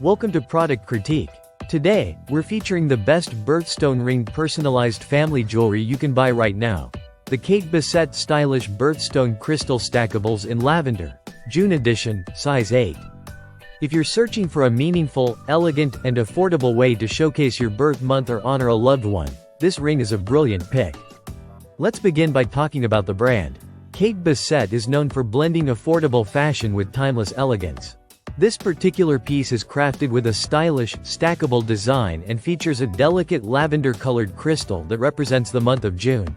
Welcome to Product Critique. Today, we're featuring the best birthstone ring personalized family jewelry you can buy right now. The Kate Bissett Stylish Birthstone Crystal Stackables in Lavender, June edition, size 8. If you're searching for a meaningful, elegant, and affordable way to showcase your birth month or honor a loved one, this ring is a brilliant pick. Let's begin by talking about the brand. Kate Bissett is known for blending affordable fashion with timeless elegance. This particular piece is crafted with a stylish, stackable design and features a delicate lavender-colored crystal that represents the month of June.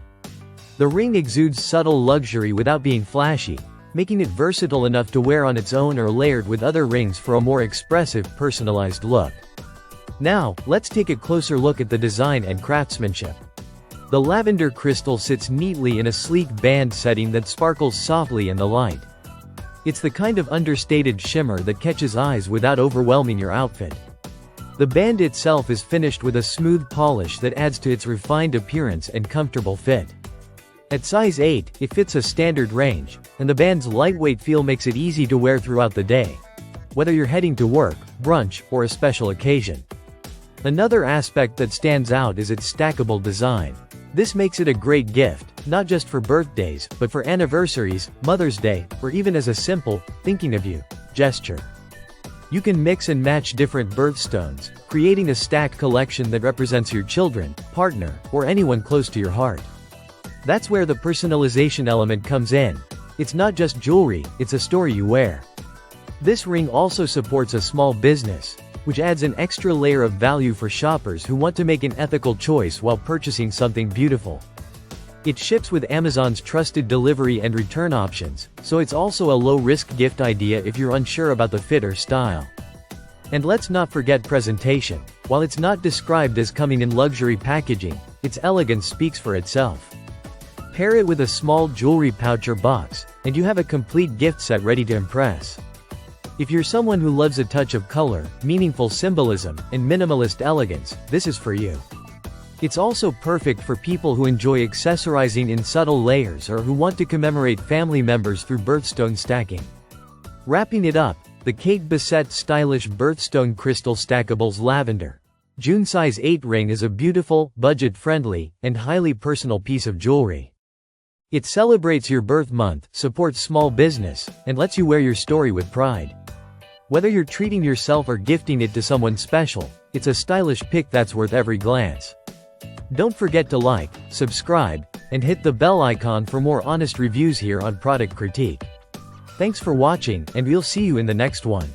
The ring exudes subtle luxury without being flashy, making it versatile enough to wear on its own or layered with other rings for a more expressive, personalized look. Now, let's take a closer look at the design and craftsmanship. The lavender crystal sits neatly in a sleek band setting that sparkles softly in the light. It's the kind of understated shimmer that catches eyes without overwhelming your outfit. The band itself is finished with a smooth polish that adds to its refined appearance and comfortable fit. At size 8, it fits a standard range, and the band's lightweight feel makes it easy to wear throughout the day, whether you're heading to work, brunch, or a special occasion. Another aspect that stands out is its stackable design. This makes it a great gift, not just for birthdays, but for anniversaries, Mother's Day, or even as a simple, thinking of you, gesture. You can mix and match different birthstones, creating a stacked collection that represents your children, partner, or anyone close to your heart. That's where the personalization element comes in. It's not just jewelry, it's a story you wear. This ring also supports a small business, which adds an extra layer of value for shoppers who want to make an ethical choice while purchasing something beautiful. It ships with Amazon's trusted delivery and return options, so it's also a low-risk gift idea if you're unsure about the fit or style. And let's not forget presentation. While it's not described as coming in luxury packaging, its elegance speaks for itself. Pair it with a small jewelry pouch or box, and you have a complete gift set ready to impress. If you're someone who loves a touch of color, meaningful symbolism, and minimalist elegance, this is for you. It's also perfect for people who enjoy accessorizing in subtle layers or who want to commemorate family members through birthstone stacking. Wrapping it up, the Kate Bissett Stylish Birthstone Crystal Stackables Lavender, June size 8 ring is a beautiful, budget-friendly, and highly personal piece of jewelry. It celebrates your birth month, supports small business, and lets you wear your story with pride. Whether you're treating yourself or gifting it to someone special, it's a stylish pick that's worth every glance. Don't forget to like, subscribe, and hit the bell icon for more honest reviews here on Product Critique. Thanks for watching, and we'll see you in the next one.